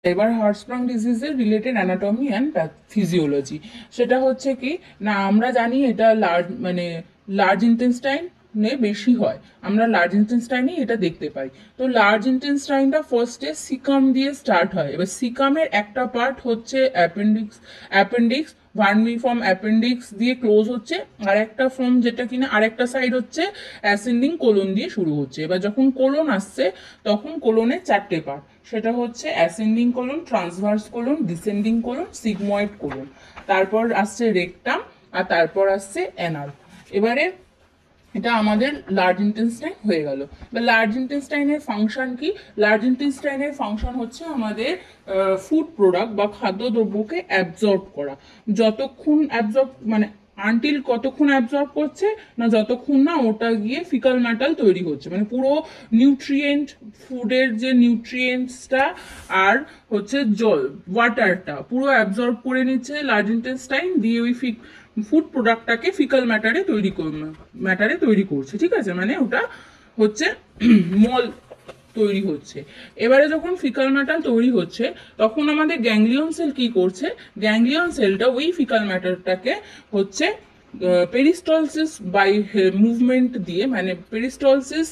এবার Hirschsprung ডিজিজের related anatomy and physiology, সেটা হচ্ছে কি না, আমরা জানি এটা লার্জ ইন্টেস্টাইনে বেশি হয়, আমরা লার্জ ইন্টেস্টাইনে এটা দেখতে পাই। তো লার্জ ইন্টেস্টাইনটা ফার্স্টে সিকাম দিয়ে স্টার্ট হয়। এবার সিকামের একটা পার্ট হচ্ছে অ্যাপেন্ডিক্স ভার্মিফর্ম অ্যাপেন্ডিক্স দিয়ে ক্লোজ হচ্ছে, আর একটা ফর্ম যেটা কিনা আরেকটা সাইড হচ্ছে অ্যাসেন্ডিং কোলন দিয়ে শুরু হচ্ছে। এবার যখন কোলন আসছে তখন কোলনের চারটে পার্ট, সেটা হচ্ছে ascending colon, transverse colon, descending colon, sigmoid colon. তারপর আসছে রেকটাম, আর তারপর আসছে অ্যানাল। এবারে এটা আমাদের লার্জ ইন্টেস্টাইন হয়ে গেল। বা লার্জ ইন্টেস্টাইনের ফাংশন কি? লার্জ ইন্টেস্টাইনের ফাংশন হচ্ছে আমাদের ফুড প্রোডাক্ট বা খাদ্যদ্রব্যকে অ্যাবজর্ব করা। যতক্ষণ অ্যাবজর্ব আনটিল কতক্ষণ অ্যাবজর্ব করছে না, যতক্ষণ না ওটা গিয়ে ফিকাল ম্যাটার তৈরি হচ্ছে, মানে পুরো নিউট্রিয়েন্ট, ফুডের যে নিউট্রিয়েন্টসটা আর হচ্ছে জল, ওয়াটারটা পুরো অ্যাবজর্ব করে নিচ্ছে লার্জ ইন্টেস্টাইন, দিয়ে ওই ফুড প্রোডাক্টটাকে ফিকাল ম্যাটারে তৈরি করছে। ঠিক আছে, মানে ওটা হচ্ছে মল তৈরি হচ্ছে। এবারে যখন ফিকাল ম্যাটার তৈরি হচ্ছে তখন আমাদের গ্যাংলিয়ন সেল কি করছে? গ্যাংলিয়ন সেলটা ওই ফিকাল ম্যাটারটাকে হচ্ছে পেরিস্টলসিস বাই মুভমেন্ট দিয়ে, মানে পেরিস্টলসিস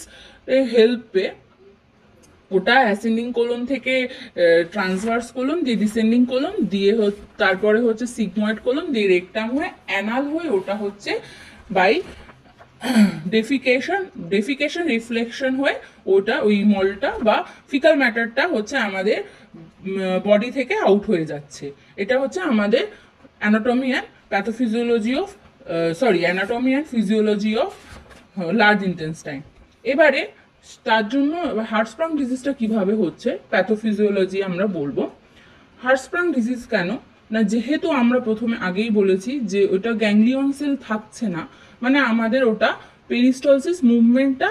হেল্পে ওটা অ্যাসেন্ডিং কোলন থেকে ট্রান্সভার্স কোলন দিয়ে ডিসেন্ডিং কোলন দিয়ে তারপরে হচ্ছে সিগময়েড কোলন দিয়ে রেকটাম হয়ে অ্যানাল হয়ে ওটা হচ্ছে বাই ডেফিকেশন রিফ্লেকশন হয়ে ওটা ওই মলটা বা ফিকাল ম্যাটারটা হচ্ছে আমাদের বডি থেকে আউট হয়ে যাচ্ছে। এটা হচ্ছে আমাদের anatomy and pathophysiology of anatomy and physiology of large intestine. এবারে তার জন্য হার্টস্প্রাং ডিজিজটা কিভাবে হচ্ছে প্যাথোফিজিওলজি আমরা বলবো। হার্টস্প্রাং ডিজিজ কেন না, যেহেতু আমরা প্রথমে আগেই বলেছি যে ওটা গ্যাংলিয়ন সেল থাকছে না, মানে আমাদের ওটা পেরিস্টলসিস মুভমেন্টটা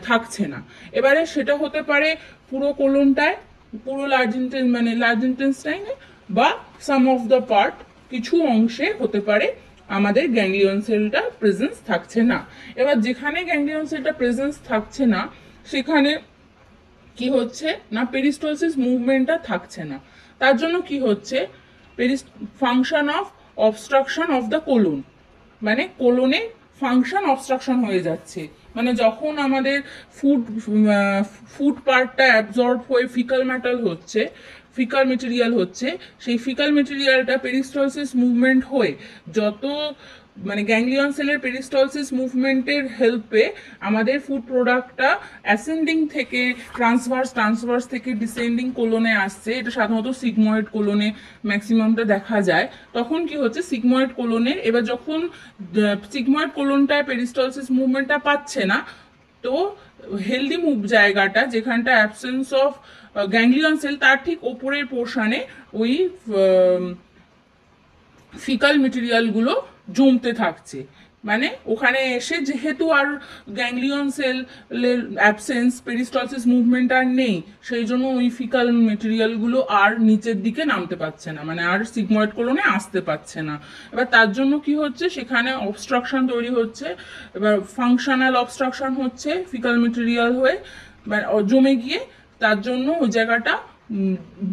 থাকছে না। এবারে সেটা হতে পারে পুরো কোলনটায়, পুরো লার্জ ইন্টেস্টাইনে, বা সাম অফ দ্য পার্ট, কিছু অংশে হতে পারে আমাদের গ্যাংলিয়ন সেলটা প্রেজেন্স থাকছে না। এবার যেখানে গ্যাংলিয়ন সেলটা প্রেজেন্স থাকছে না সেখানে কি হচ্ছে না, পেরিস্টলসিস মুভমেন্টটা থাকছে না। তার জন্য কি হচ্ছে, function of obstruction of the colon, মানে কোলনে ফাংশন অবস্ট্রাকশন হয়ে যাচ্ছে। মানে যখন আমাদের ফুড পার্টটা অ্যাবজর্ব হয়ে ফিকাল মেটেরিয়াল হচ্ছে, সেই ফিকাল মেটেরিয়ালটা পেরিস্টলসিস মুভমেন্ট হয়ে যত গ্যাংলিয়ন সেলের পেরিস্টলসিস মুভমেন্টের হেল্পে আমাদের ফুড প্রোডাক্টটা অ্যাসেন্ডিং থেকে ট্রান্সভার্স থেকে ডিসেন্ডিং কোলনে আসছে। এটা সাধারণত সিগময়েড কোলনে ম্যাক্সিমামটা দেখা যায়। তখন কি হচ্ছে, সিগময়েড কোলনে এবার যখন সিগময়েড কোলনটায় পেরিস্টলসিস মুভমেন্টটা পাচ্ছে না, তো হেলদি মুভ জায়গাটা যেখানটা অ্যাবসেন্স অফ গ্যাংলিয়ন সেল, তার ঠিক ওপরের পোর্শনে ওই ফিকাল মেটেরিয়ালগুলো জমতে থাকছে। মানে ওখানে এসে যেহেতু আর গ্যাংলিয়ন সেলের অ্যাবসেন্স, পেরিস্টলসিস মুভমেন্ট আর নেই, সেই জন্য ওই ফিকাল মেটেরিয়ালগুলো আর নিচের দিকে নামতে পারছে না, মানে আর সিগময়েড কোলনে আসতে পারছে না। এবার তার জন্য কি হচ্ছে, সেখানে অবস্ট্রাকশন তৈরি হচ্ছে। এবার ফাংশনাল অবস্ট্রাকশন হচ্ছে ফিকাল মেটেরিয়াল হয়ে জমে গিয়ে, তার জন্য ওই জায়গাটা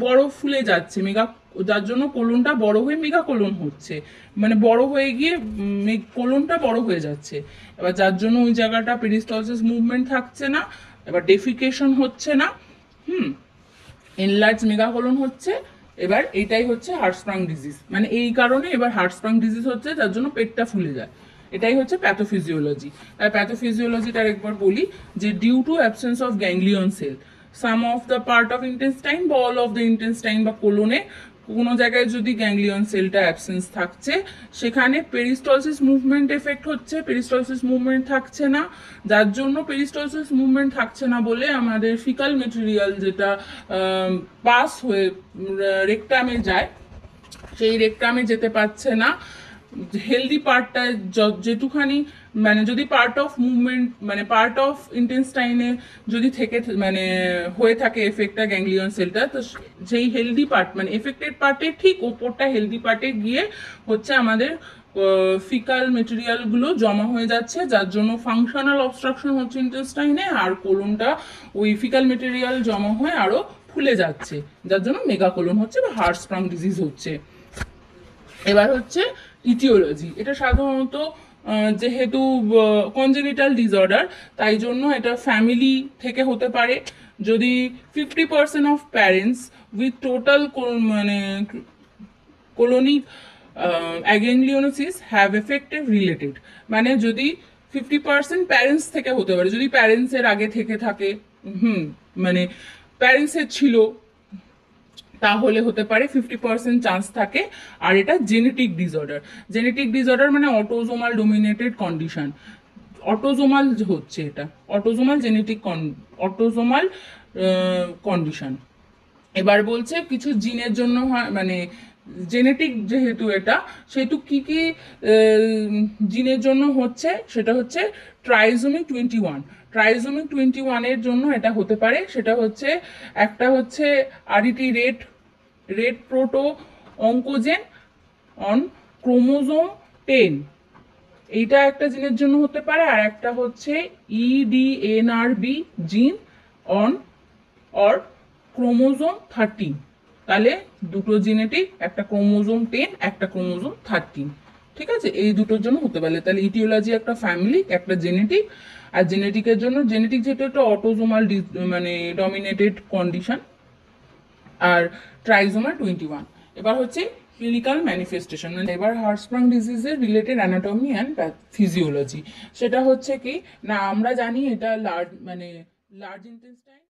বড় ফুলে যাচ্ছে, যার জন্য কোলনটা বড় হয়ে মেগা কোলন হচ্ছে, মানে বড় হয়ে গিয়ে কোলনটা বড় হয়ে যাচ্ছে। এবার যার জন্য ওই জায়গাটা পেরিস্টলসিস মুভমেন্ট থাকছে না, এবার ডেফিকেশন হচ্ছে না, এনলার্জ মেগাকোলন হচ্ছে। এবার এটাই হচ্ছে হার্টস্প্রাং ডিজিজ, মানে এই কারণে এবার হার্টস্প্রাং ডিজিজ হচ্ছে, যার জন্য পেটটা ফুলে যায়। এটাই হচ্ছে প্যাথোফিজিওলজি। তাই প্যাথোফিজিওলজিটা একবার বলি যে due to absence of ganglion cell, some of the part of intestine বা অল অফ দ্য ইন্টেস্টাইন বা কোলনে কোনো জায়গায় যদি গ্যাংলিয়ন সেলটা অ্যাবসেন্স থাকছে, সেখানে পেরিস্টলসিস মুভমেন্ট এফেক্ট হচ্ছে, পেরিস্টলসিস মুভমেন্ট থাকছে না। যার জন্য পেরিস্টলসিস মুভমেন্ট থাকছে না বলে আমাদের ফিকাল মেটেরিয়াল যেটা পাস হয়ে রেকটামে যায়, সেই রেকটামে যেতে পারছে না। হেলদি পার্টটা যেটুখানি, যদি part of movement, part of ইন্টেস্টাইনে যদি হয়ে থাকে এফেক্টটা গ্যাংলিয়ন সেলটা, তো সেই হেলদি পার্ট এফেক্টেড পার্টের ঠিক ওপরটা হেলদি পার্টে গিয়ে হচ্ছে আমাদের ফিকাল মেটেরিয়ালগুলো জমা হয়ে যাচ্ছে, যার জন্য ফাংশনাল অবস্ট্রাকশন হচ্ছে ইন্টেস্টাইনে, আর কোলনটা ওই ফিকাল মেটেরিয়াল জমা হয়ে আরো ফুলে যাচ্ছে, যার জন্য মেগাকোলন হচ্ছে বা হার্টস্প্রাং ডিজিজ হচ্ছে। এবার হচ্ছে ইটিওলজি। এটা সাধারণত যেহেতু কনজেনিটাল ডিসঅর্ডার, তাই জন্য এটা ফ্যামিলি থেকে হতে পারে। যদি 50% অফ প্যারেন্টস উইথ টোটাল মানে colonic অ্যাগেনলিওনোসিস হ্যাভ এফেক্টিভ রিলেটেড, মানে যদি 50% প্যারেন্টস থেকে হতে পারে, যদি প্যারেন্টসের আগে থেকে থাকে, মানে প্যারেন্টসের ছিল, তাহলে হতে পারে 50% চান্স থাকে। আর এটা জেনেটিক ডিসঅর্ডার। জেনেটিক ডিসঅর্ডার মানে অটোজোমাল ডোমিনেটেড কন্ডিশন। অটোজোমাল হচ্ছে এটা, অটোজোমাল জেনেটিক অটোজোমাল কন্ডিশন। এবার বলছে কিছু জিনের জন্য হয়, মানে জেনেটিক যেহেতু এটা, সেহেতু কি কি জিনের জন্য হচ্ছে, সেটা হচ্ছে ট্রাইজোমিক 21। ট্রাইজোমিক 21-এর জন্য এটা হতে পারে। সেটা হচ্ছে একটা হচ্ছে আরইটি রেড প্রোটো অঙ্কোজেন অন ক্রোমোজোম 10, এইটা একটা জিনের জন্য হতে পারে। আর একটা হচ্ছে ইডিএনআরবি জিন অন অর ক্রোমোজোম 13। তাহলে দুটো জেনেটিক, একটা ক্রোমোজোম 10, একটা ক্রোমোজোম 13, ঠিক আছে, এই দুটোর জন্য হতে পারে। তাহলে ইটিওলজি একটা ফ্যামিলি, একটা জেনেটিক। আর জেনেটিকের জন্য, জেনেটিক যেহেতু একটা অটোজোমাল মানে ডমিনেটেড কন্ডিশন, আর ট্রাইজোমা 21। এবার হচ্ছে ক্লিনিক্যাল ম্যানিফেস্টেশন। এবার Hirschsprung ডিজিজের related anatomy and physiology. সেটা হচ্ছে কি না, আমরা জানি এটা লার্জ, মানে লার্জ ইন্টেস্টাইন